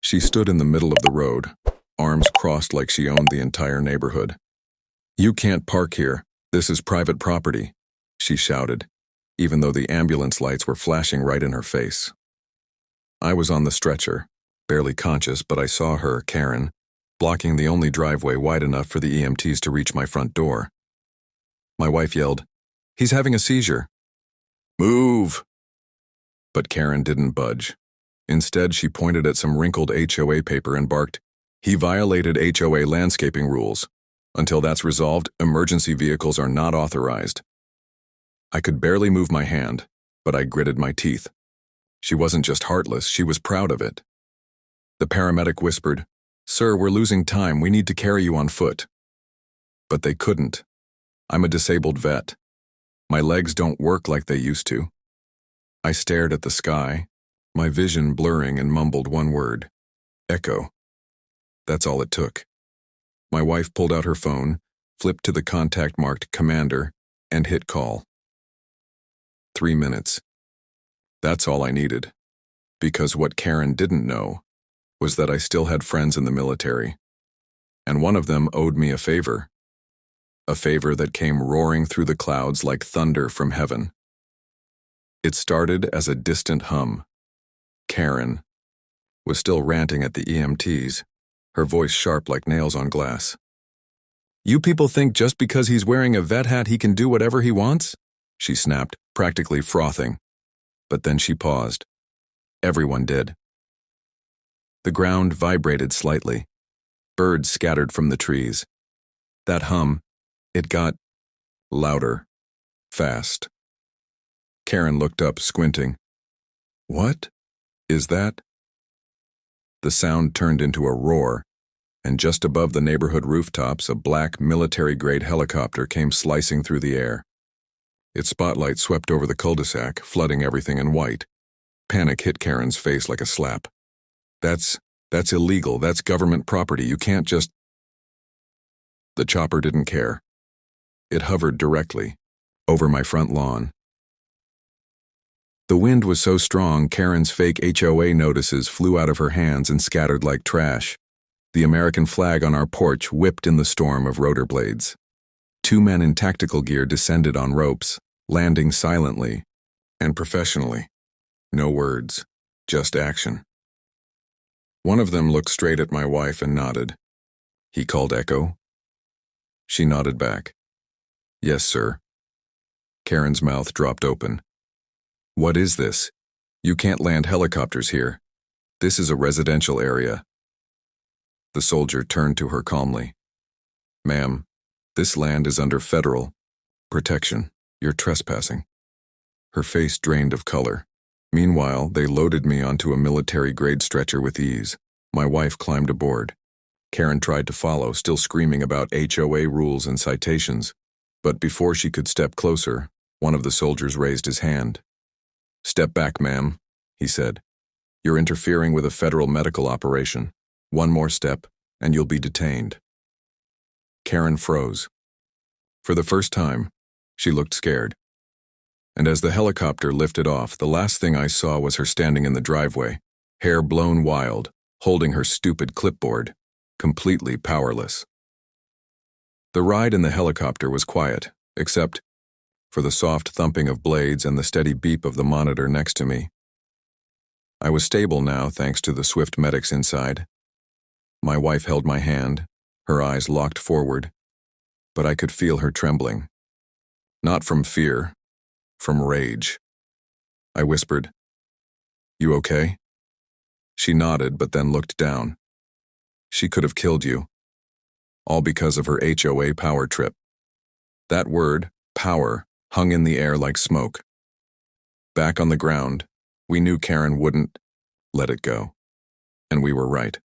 She stood in the middle of the road, arms crossed like she owned the entire neighborhood. "You can't park here. This is private property," she shouted, even though the ambulance lights were flashing right in her face. I was on the stretcher, barely conscious, but I saw her, Karen, blocking the only driveway wide enough for the EMTs to reach my front door. My wife yelled, "He's having a seizure." "Move!" But Karen didn't budge. Instead, she pointed at some wrinkled HOA paper and barked, "He violated HOA landscaping rules. Until that's resolved, emergency vehicles are not authorized." I could barely move my hand, but I gritted my teeth. She wasn't just heartless, she was proud of it. The paramedic whispered, "Sir, we're losing time. We need to carry you on foot." But they couldn't. I'm a disabled vet. My legs don't work like they used to. I stared at the sky, my vision blurring, and mumbled one word: echo. That's all it took. My wife pulled out her phone, flipped to the contact marked Commander, and hit call. 3 minutes. That's all I needed. Because what Karen didn't know was that I still had friends in the military. And one of them owed me a favor. A favor that came roaring through the clouds like thunder from heaven. It started as a distant hum. Karen was still ranting at the EMTs, her voice sharp like nails on glass. "You people think just because he's wearing a vet hat he can do whatever he wants?" she snapped, practically frothing. But then she paused. Everyone did. The ground vibrated slightly. Birds scattered from the trees. That hum, it got louder, fast. Karen looked up, squinting. "What is that?" The sound turned into a roar, and just above the neighborhood rooftops, a black military-grade helicopter came slicing through the air. Its spotlight swept over the cul-de-sac, flooding everything in white. Panic hit Karen's face like a slap. That's illegal. That's government property. You can't just..." The chopper didn't care. It hovered directly, over my front lawn. The wind was so strong, Karen's fake HOA notices flew out of her hands and scattered like trash. The American flag on our porch whipped in the storm of rotor blades. 2 men in tactical gear descended on ropes, landing silently and professionally. No words, just action. One of them looked straight at my wife and nodded. "He called Echo?" She nodded back. "Yes, sir." Karen's mouth dropped open. "What is this? You can't land helicopters here. This is a residential area." The soldier turned to her calmly. "Ma'am, this land is under federal protection. You're trespassing." Her face drained of color. Meanwhile, they loaded me onto a military-grade stretcher with ease. My wife climbed aboard. Karen tried to follow, still screaming about HOA rules and citations. But before she could step closer, one of the soldiers raised his hand. "Step back, ma'am," he said. "You're interfering with a federal medical operation. One more step, and you'll be detained." Karen froze. For the first time, she looked scared. And as the helicopter lifted off, the last thing I saw was her standing in the driveway, hair blown wild, holding her stupid clipboard, completely powerless. The ride in the helicopter was quiet, except for the soft thumping of blades and the steady beep of the monitor next to me. I was stable now, thanks to the swift medics inside. My wife held my hand, her eyes locked forward, but I could feel her trembling. Not from fear, from rage. I whispered, "You okay?" She nodded, but then looked down. "She could have killed you. All because of her HOA power trip." That word, power, hung in the air like smoke. Back on the ground, we knew Karen wouldn't let it go. And we were right.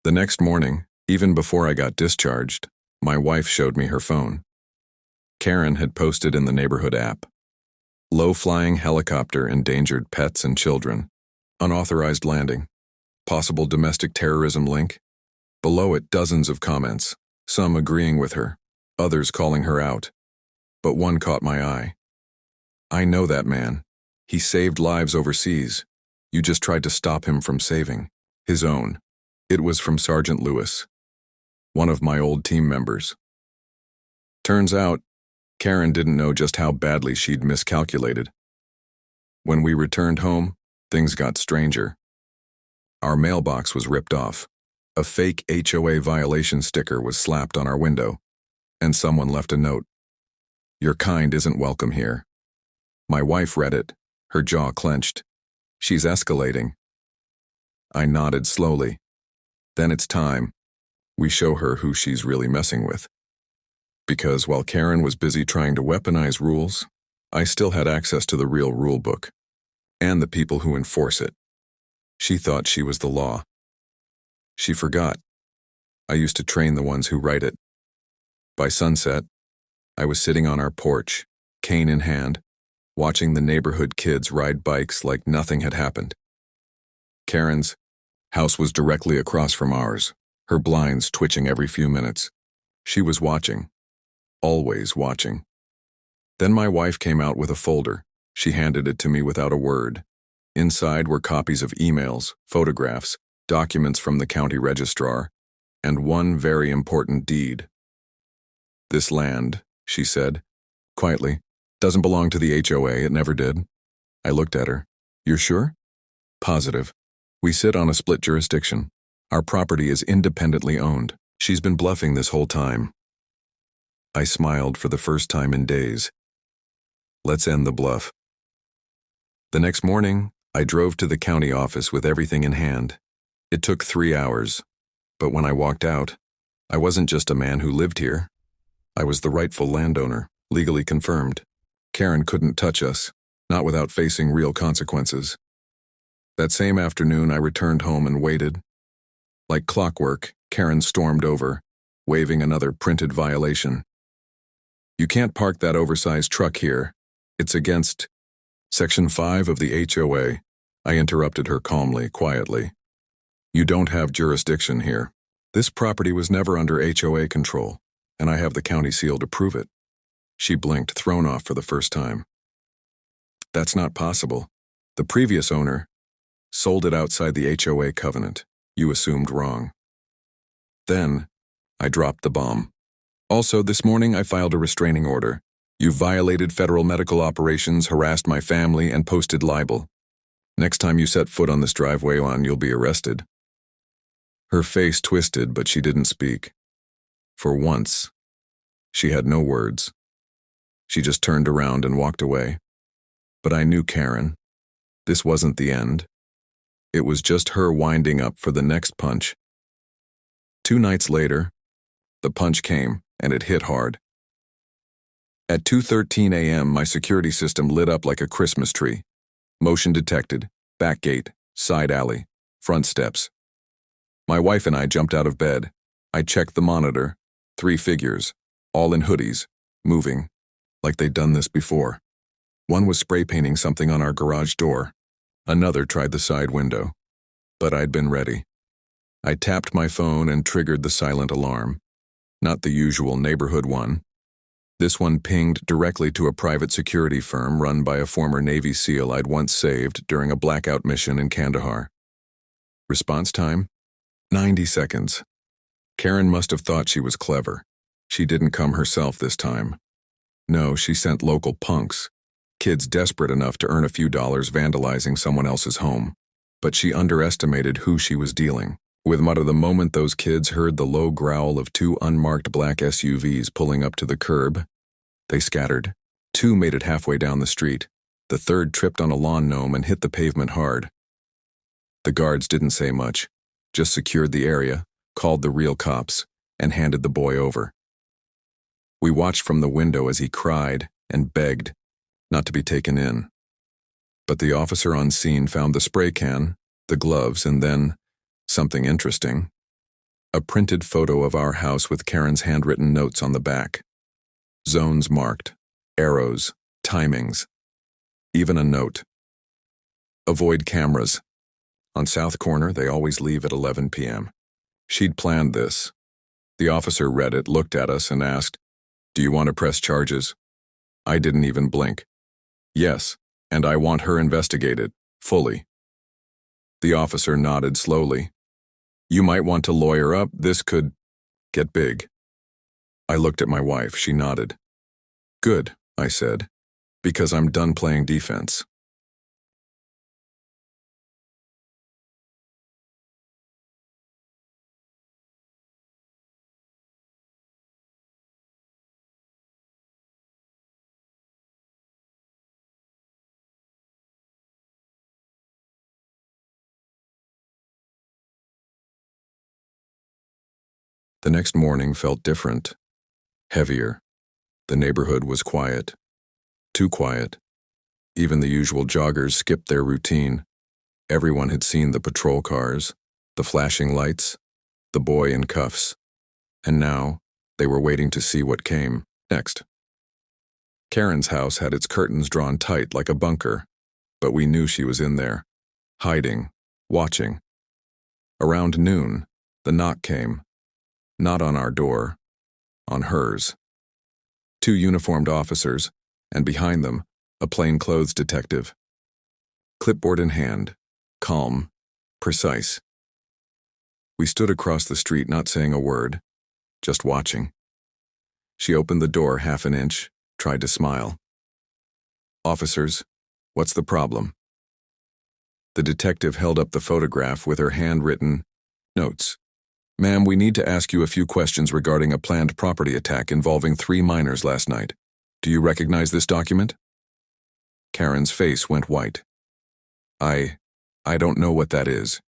The next morning, even before I got discharged, my wife showed me her phone. Karen had posted in the neighborhood app. Low-flying helicopter endangered pets and children. Unauthorized landing. Possible domestic terrorism link. Below it, dozens of comments, some agreeing with her, others calling her out. But one caught my eye. "I know that man. He saved lives overseas. You just tried to stop him from saving his own. It was from Sergeant Lewis, one of my old team members. Turns out, Karen didn't know just how badly she'd miscalculated. When we returned home, things got stranger. Our mailbox was ripped off. A fake HOA violation sticker was slapped on our window, and someone left a note. "Your kind isn't welcome here." My wife read it, her jaw clenched. "She's escalating." I nodded slowly. Then it's time. We show her who she's really messing with. Because while Karen was busy trying to weaponize rules, I still had access to the real rule book and the people who enforce it. She thought she was the law. She forgot. I used to train the ones who write it. By sunset, I was sitting on our porch, cane in hand, watching the neighborhood kids ride bikes like nothing had happened. Karen's house was directly across from ours, her blinds twitching every few minutes. She was watching, always watching. Then my wife came out with a folder. She handed it to me without a word. Inside were copies of emails, photographs, documents from the county registrar, and one very important deed. "This land," she said, quietly, "doesn't belong to the HOA, it never did." I looked at her. "You're sure?" "Positive. We sit on a split jurisdiction. Our property is independently owned. She's been bluffing this whole time." I smiled for the first time in days. Let's end the bluff. The next morning, I drove to the county office with everything in hand. It took 3 hours, but when I walked out, I wasn't just a man who lived here. I was the rightful landowner, legally confirmed. Karen couldn't touch us, not without facing real consequences. That same afternoon, I returned home and waited. Like clockwork, Karen stormed over, waving another printed violation. "You can't park that oversized truck here. It's against Section 5 of the HOA. I interrupted her calmly, quietly. "You don't have jurisdiction here. This property was never under HOA control, and I have the county seal to prove it." She blinked, thrown off for the first time. "That's not possible. The previous owner sold it outside the HOA covenant. You assumed wrong." Then, I dropped the bomb. "Also, this morning I filed a restraining order. You violated federal medical operations, harassed my family, and posted libel. Next time you set foot on this driveway you'll be arrested." Her face twisted, but she didn't speak. For once, she had no words. She just turned around and walked away. But I knew Karen. This wasn't the end. It was just her winding up for the next punch. 2 nights later, the punch came, and it hit hard. At 2:13 a.m., my security system lit up like a Christmas tree. Motion detected, back gate, side alley, front steps. My wife and I jumped out of bed. I checked the monitor. 3 figures, all in hoodies, moving, like they'd done this before. One was spray painting something on our garage door. Another tried the side window. But I'd been ready. I tapped my phone and triggered the silent alarm. Not the usual neighborhood one. This one pinged directly to a private security firm run by a former Navy SEAL I'd once saved during a blackout mission in Kandahar. Response time? 90 seconds. Karen must have thought she was clever. She didn't come herself this time. No, she sent local punks, kids desperate enough to earn a few dollars vandalizing someone else's home. But she underestimated who she was dealing with. The moment those kids heard the low growl of 2 unmarked black SUVs pulling up to the curb, they scattered. 2 made it halfway down the street. The 3rd tripped on a lawn gnome and hit the pavement hard. The guards didn't say much, just secured the area, called the real cops, and handed the boy over. We watched from the window as he cried and begged not to be taken in. But the officer on scene found the spray can, the gloves, and then something interesting. A printed photo of our house with Karen's handwritten notes on the back. Zones marked, arrows, timings. Even a note. Avoid cameras. On South Corner, they always leave at 11 p.m. She'd planned this. The officer read it, looked at us, and asked, "Do you want to press charges?" I didn't even blink. "Yes, and I want her investigated, fully." The officer nodded slowly. You might want to lawyer up. This could get big. I looked at my wife. She nodded. Good, I said, because I'm done playing defense. The next morning felt different, heavier. The neighborhood was quiet. Too quiet. Even the usual joggers skipped their routine. Everyone had seen the patrol cars, the flashing lights, the boy in cuffs. And now, they were waiting to see what came next. Karen's house had its curtains drawn tight like a bunker, but we knew she was in there, hiding, watching. Around noon, the knock came. Not on our door, on hers. 2 uniformed officers, and behind them, a plainclothes detective. Clipboard in hand, calm, precise. We stood across the street not saying a word, just watching. She opened the door half an inch, tried to smile. Officers, what's the problem? The detective held up the photograph with her handwritten notes. Ma'am, we need to ask you a few questions regarding a planned property attack involving 3 minors last night. Do you recognize this document? Karen's face went white. I don't know what that is.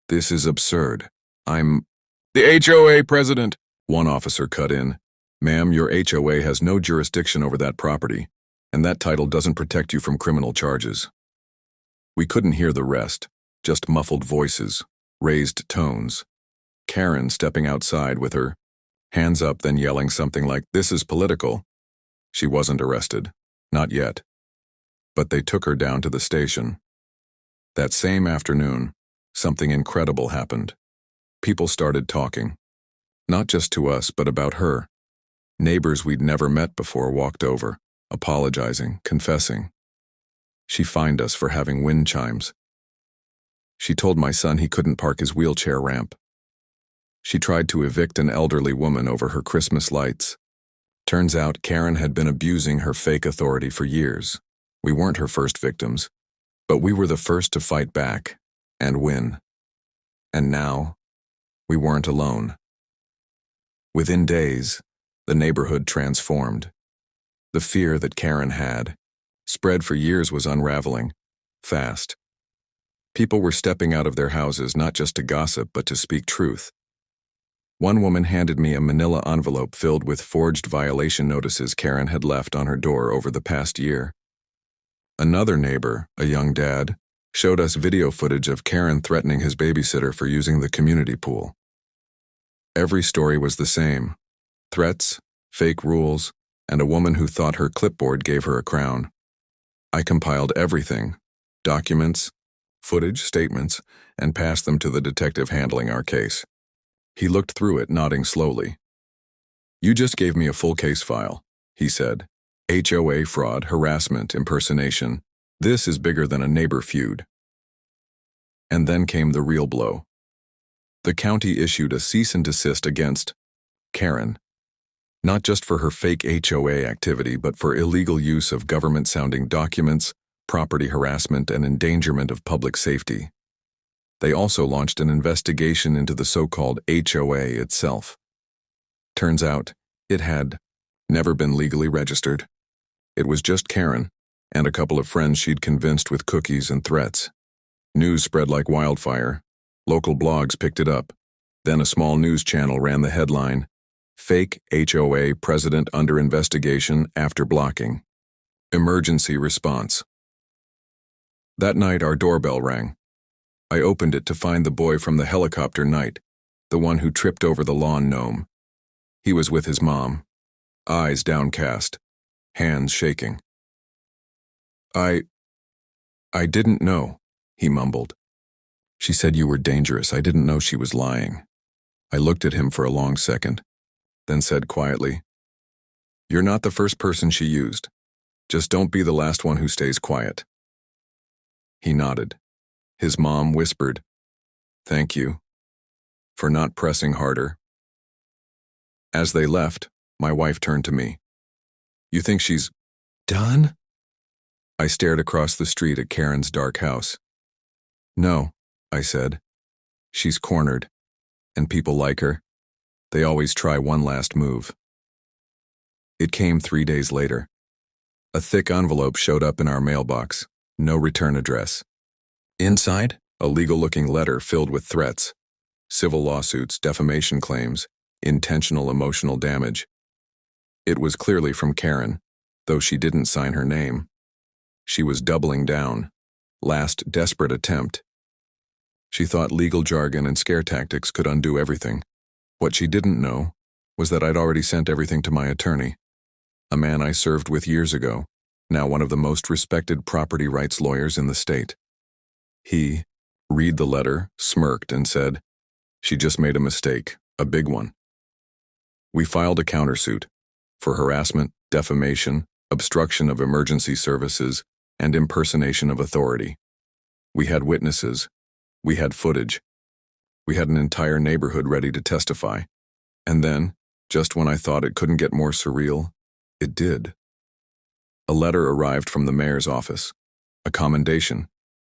This is absurd. I'm the HOA president, one officer cut in. Ma'am, your HOA has no jurisdiction over that property, and that title doesn't protect you from criminal charges. We couldn't hear the rest, just muffled voices, raised tones. Karen stepping outside with her hands up, then yelling something like, "This is political." She wasn't arrested. Not yet. But they took her down to the station. That same afternoon, something incredible happened. People started talking. Not just to us, but about her. Neighbors we'd never met before walked over, apologizing, confessing. She fined us for having wind chimes. She told my son he couldn't park his wheelchair ramp. She tried to evict an elderly woman over her Christmas lights. Turns out Karen had been abusing her fake authority for years. We weren't her first victims, but we were the first to fight back and win. And now, we weren't alone. Within days, the neighborhood transformed. The fear that Karen had, spread for years, was unraveling, fast. People were stepping out of their houses not just to gossip, but to speak truth. One woman handed me a manila envelope filled with forged violation notices Karen had left on her door over the past year. Another neighbor, a young dad, showed us video footage of Karen threatening his babysitter for using the community pool. Every story was the same: threats, fake rules, and a woman who thought her clipboard gave her a crown. I compiled everything, documents, footage, statements, and passed them to the detective handling our case. He looked through it, nodding slowly. You just gave me a full case file, he said. HOA fraud, harassment, impersonation. This is bigger than a neighbor feud. And then came the real blow. The county issued a cease and desist against Karen, not just for her fake HOA activity, but for illegal use of government-sounding documents, property harassment, and endangerment of public safety. They also launched an investigation into the so-called HOA itself. Turns out, it had never been legally registered. It was just Karen and a couple of friends she'd convinced with cookies and threats. News spread like wildfire. Local blogs picked it up. Then a small news channel ran the headline, "Fake HOA President Under Investigation After Blocking. Emergency Response." That night, our doorbell rang. I opened it to find the boy from the helicopter night, the one who tripped over the lawn gnome. He was with his mom, eyes downcast, hands shaking. I didn't know, he mumbled. She said you were dangerous. I didn't know she was lying. I looked at him for a long second, then said quietly, "You're not the first person she used. Just don't be the last one who stays quiet." He nodded. His mom whispered, "Thank you for not pressing harder." As they left, my wife turned to me. "You think she's done?" I stared across the street at Karen's dark house. "No," I said. "She's cornered, and people like her. They always try one last move." It came 3 days later. A thick envelope showed up in our mailbox, no return address. Inside, a legal-looking letter filled with threats, civil lawsuits, defamation claims, intentional emotional damage. It was clearly from Karen, though she didn't sign her name. She was doubling down, last desperate attempt. She thought legal jargon and scare tactics could undo everything. What she didn't know was that I'd already sent everything to my attorney, a man I served with years ago, now one of the most respected property rights lawyers in the state. He, read the letter, smirked and said, "She just made a mistake, a big one." We filed a countersuit for harassment, defamation, obstruction of emergency services, and impersonation of authority. We had witnesses. We had footage. We had an entire neighborhood ready to testify. And then, just when I thought it couldn't get more surreal, it did. A letter arrived from the mayor's office, a commendation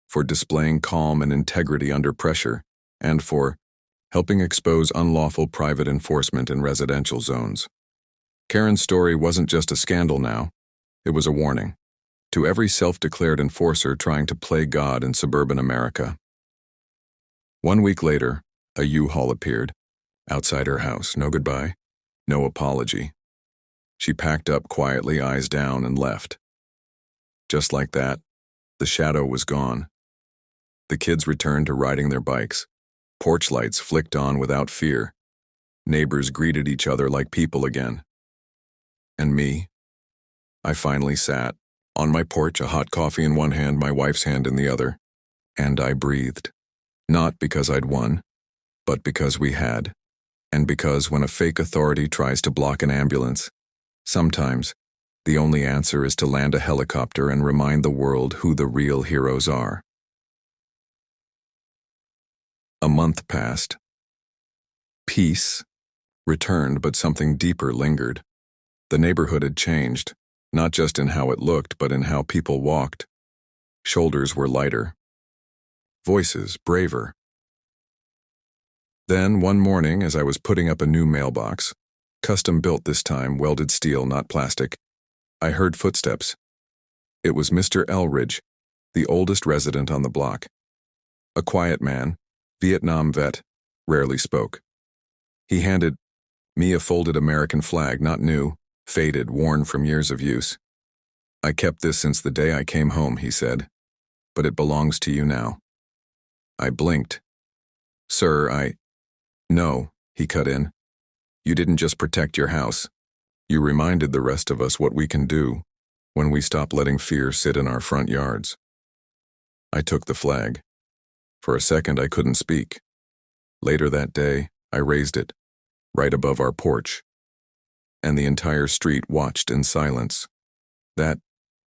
for displaying calm and integrity under pressure, and for helping expose unlawful private enforcement in residential zones. Karen's story wasn't just a scandal now, it was a warning to every self-declared enforcer trying to play God in suburban America. 1 week later, a U-Haul appeared, outside her house, no goodbye, no apology. She packed up quietly, eyes down, and left. Just like that, the shadow was gone. The kids returned to riding their bikes. Porch lights flicked on without fear. Neighbors greeted each other like people again. And me? I finally sat, on my porch, a hot coffee in one hand, my wife's hand in the other, and I breathed. Not because I'd won, but because we had. And because when a fake authority tries to block an ambulance, sometimes the only answer is to land a helicopter and remind the world who the real heroes are. A month passed. Peace returned, but something deeper lingered. The neighborhood had changed, not just in how it looked, but in how people walked. Shoulders were lighter. Voices braver. Then, one morning, as I was putting up a new mailbox, custom built this time, welded steel, not plastic, I heard footsteps. It was Mr. Elridge, the oldest resident on the block. A quiet man, Vietnam vet, rarely spoke. He handed me a folded American flag, not new, faded, worn from years of use. "I kept this since the day I came home," he said, "but it belongs to you now." I blinked. "Sir, No," he cut in. "You didn't just protect your house. You reminded the rest of us what we can do when we stop letting fear sit in our front yards." I took the flag. For a second, I couldn't speak. Later that day, I raised it, right above our porch, and the entire street watched in silence. That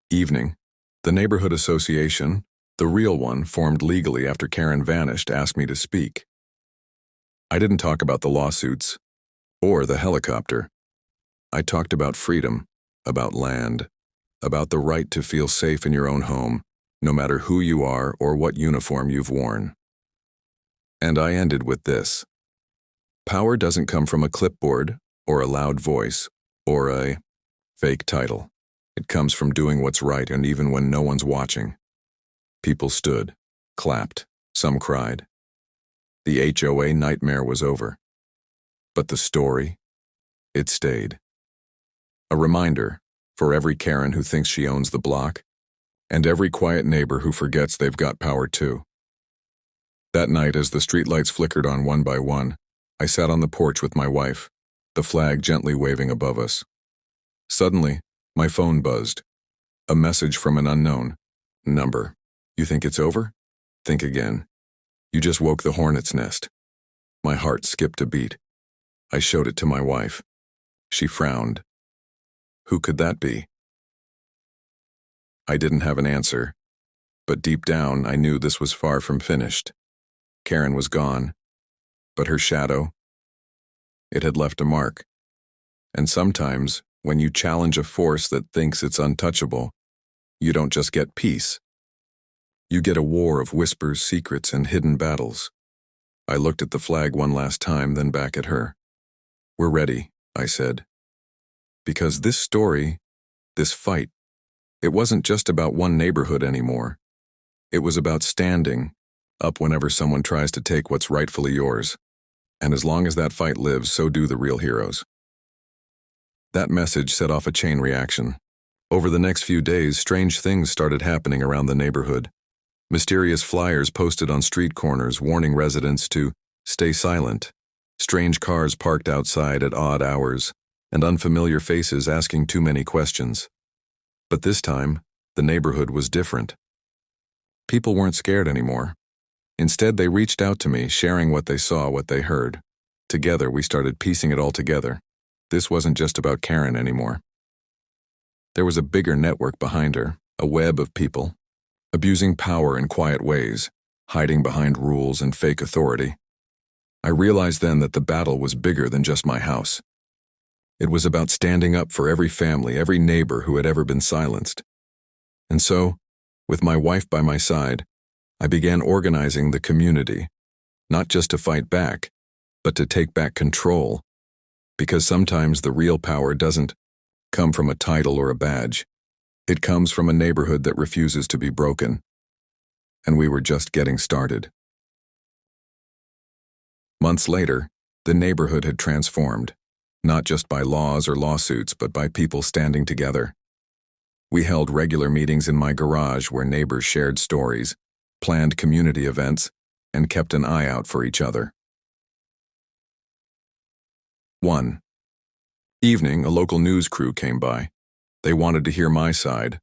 evening, the neighborhood association, the real one formed legally after Karen vanished, asked me to speak. I didn't talk about the lawsuits or the helicopter. I talked about freedom, about land, about the right to feel safe in your own home, no matter who you are or what uniform you've worn. And I ended with this. Power doesn't come from a clipboard or a loud voice or a fake title. It comes from doing what's right, and even when no one's watching. People stood, clapped, some cried. The HOA nightmare was over. But the story, it stayed. A reminder for every Karen who thinks she owns the block, and every quiet neighbor who forgets they've got power too. That night, as the streetlights flickered on one by one, I sat on the porch with my wife, the flag gently waving above us. Suddenly, my phone buzzed. A message from an unknown number. "You think it's over? Think again. You just woke the hornet's nest." My heart skipped a beat. I showed it to my wife. She frowned. Who could that be? I didn't have an answer, But deep down, I knew this was far from finished. Karen was gone, but her shadow, it had left a mark. And sometimes, when you challenge a force that thinks it's untouchable, you don't just get peace. You get a war of whispers, secrets, and hidden battles. I looked at the flag one last time, then back at her. "We're ready," I said. Because this story, this fight, it wasn't just about one neighborhood anymore. It was about standing up whenever someone tries to take what's rightfully yours. And as long as that fight lives, so do the real heroes. That message set off a chain reaction. Over the next few days, strange things started happening around the neighborhood. Mysterious flyers posted on street corners warning residents to stay silent. Strange cars parked outside at odd hours, and unfamiliar faces asking too many questions. But this time, the neighborhood was different. People weren't scared anymore. Instead, they reached out to me, sharing what they saw, what they heard. Together, we started piecing it all together. This wasn't just about Karen anymore. There was a bigger network behind her, a web of people, abusing power in quiet ways, hiding behind rules and fake authority. I realized then that the battle was bigger than just my house. It was about standing up for every family, every neighbor who had ever been silenced. And so, with my wife by my side, I began organizing the community, not just to fight back, but to take back control. Because sometimes the real power doesn't come from a title or a badge. It comes from a neighborhood that refuses to be broken. And we were just getting started. Months later, the neighborhood had transformed, not just by laws or lawsuits, but by people standing together. We held regular meetings in my garage where neighbors shared stories, planned community events, and kept an eye out for each other. 1. Evening, a local news crew came by. They wanted to hear my side,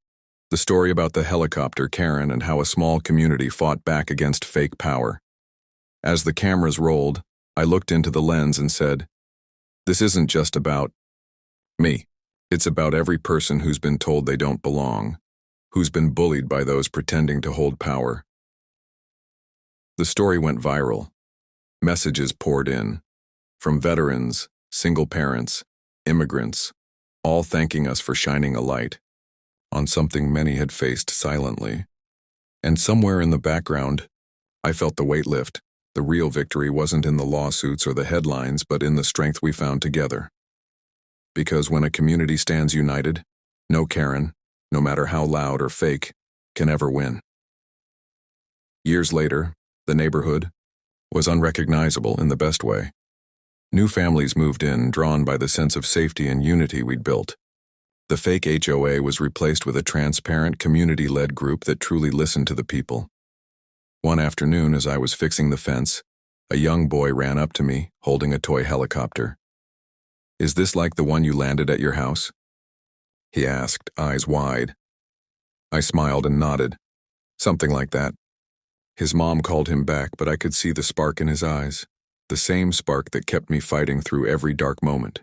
the story about the helicopter Karen and how a small community fought back against fake power. As the cameras rolled, I looked into the lens and said, "This isn't just about me. It's about every person who's been told they don't belong, who's been bullied by those pretending to hold power." The story went viral. Messages poured in, from veterans, single parents, immigrants, all thanking us for shining a light on something many had faced silently. And somewhere in the background, I felt the weight lift. The real victory wasn't in the lawsuits or the headlines, but in the strength we found together. Because when a community stands united, no Karen, no matter how loud or fake, can ever win. Years later, the neighborhood was unrecognizable in the best way. New families moved in, drawn by the sense of safety and unity we'd built. The fake HOA was replaced with a transparent, community-led group that truly listened to the people. One afternoon, as I was fixing the fence, a young boy ran up to me, holding a toy helicopter. "Is this like the one you landed at your house?" he asked, eyes wide. I smiled and nodded. "Something like that." His mom called him back, but I could see the spark in his eyes, the same spark that kept me fighting through every dark moment.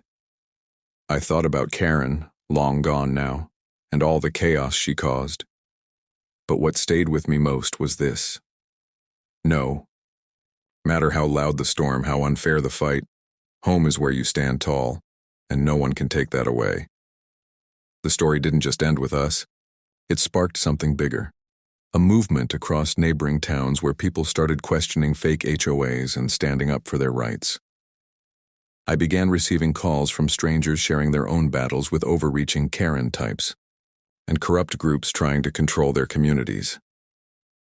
I thought about Karen, long gone now, and all the chaos she caused. But what stayed with me most was this. No matter how loud the storm, how unfair the fight, home is where you stand tall, and no one can take that away. The story didn't just end with us. It sparked something bigger. A movement across neighboring towns where people started questioning fake HOAs and standing up for their rights. I began receiving calls from strangers sharing their own battles with overreaching Karen types and corrupt groups trying to control their communities.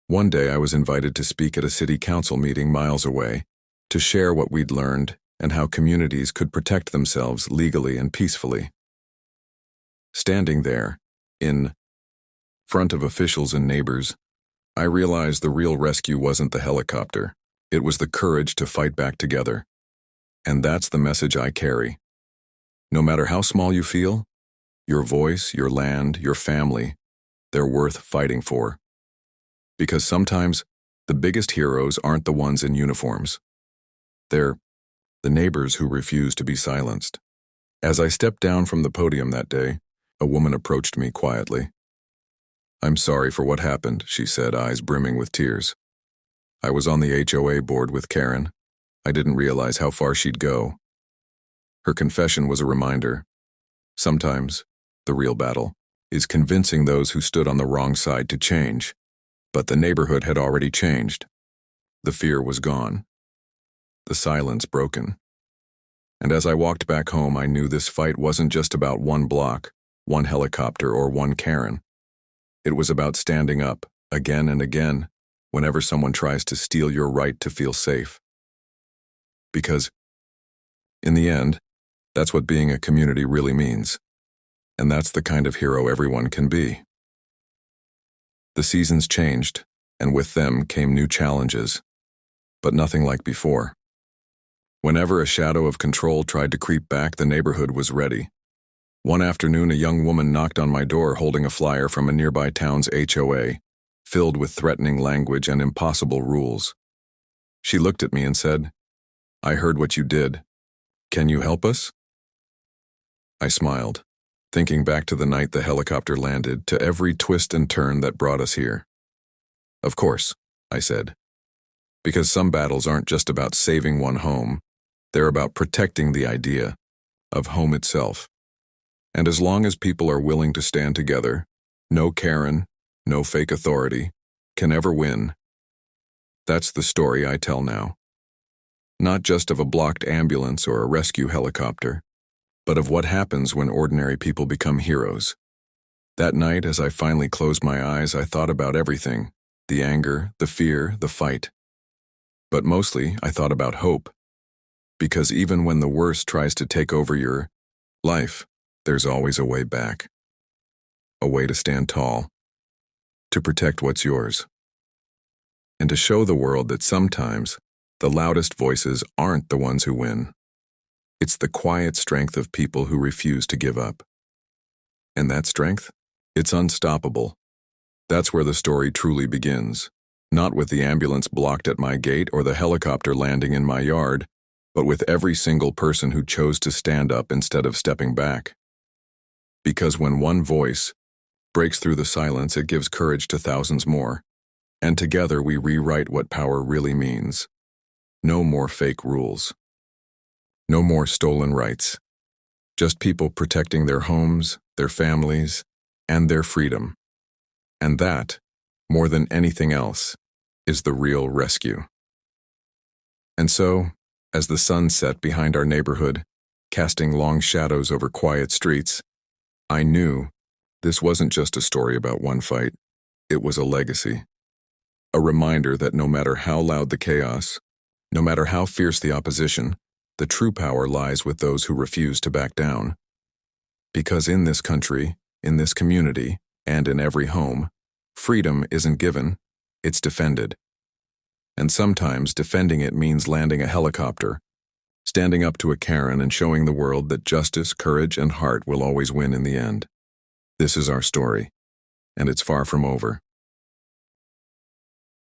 One day I was invited to speak at a city council meeting miles away to share what we'd learned and how communities could protect themselves legally and peacefully. Standing there, in front of officials and neighbors, I realized the real rescue wasn't the helicopter. It was the courage to fight back together. And that's the message I carry. No matter how small you feel, your voice, your land, your family, they're worth fighting for. Because sometimes the biggest heroes aren't the ones in uniforms. They're the neighbors who refuse to be silenced. As I stepped down from the podium that day, a woman approached me quietly. I'm sorry for what happened, she said, eyes brimming with tears. I was on the HOA board with Karen. I didn't realize how far she'd go. Her confession was a reminder. Sometimes, the real battle is convincing those who stood on the wrong side to change. But the neighborhood had already changed. The fear was gone. The silence broken. And as I walked back home, I knew this fight wasn't just about one block, one helicopter, or one Karen. It was about standing up, again and again, whenever someone tries to steal your right to feel safe. Because, in the end, that's what being a community really means. And that's the kind of hero everyone can be. The seasons changed, and with them came new challenges, but nothing like before. Whenever a shadow of control tried to creep back, the neighborhood was ready. One afternoon, a young woman knocked on my door holding a flyer from a nearby town's HOA, filled with threatening language and impossible rules. She looked at me and said, "I heard what you did. Can you help us?" I smiled, thinking back to the night the helicopter landed, to every twist and turn that brought us here. "Of course," I said, "because some battles aren't just about saving one home, they're about protecting the idea of home itself. And as long as people are willing to stand together, no Karen, no fake authority, can ever win." That's the story I tell now. Not just of a blocked ambulance or a rescue helicopter, but of what happens when ordinary people become heroes. That night, as I finally closed my eyes, I thought about everything: the anger, the fear, the fight. But mostly, I thought about hope. Because even when the worst tries to take over your life, there's always a way back. A way to stand tall, to protect what's yours, and to show the world that sometimes the loudest voices aren't the ones who win. It's the quiet strength of people who refuse to give up. And that strength? It's unstoppable. That's where the story truly begins. Not with the ambulance blocked at my gate or the helicopter landing in my yard, but with every single person who chose to stand up instead of stepping back. Because when one voice breaks through the silence, it gives courage to thousands more. And together we rewrite what power really means. No more fake rules. No more stolen rights. Just people protecting their homes, their families, and their freedom. And that, more than anything else, is the real rescue. And so, as the sun set behind our neighborhood, casting long shadows over quiet streets, I knew this wasn't just a story about one fight. It was a legacy. A reminder that no matter how loud the chaos, no matter how fierce the opposition, the true power lies with those who refuse to back down. Because in this country, in this community, and in every home, freedom isn't given, it's defended. And sometimes defending it means landing a helicopter, standing up to a Karen, and showing the world that justice, courage, and heart will always win in the end. This is our story, and it's far from over.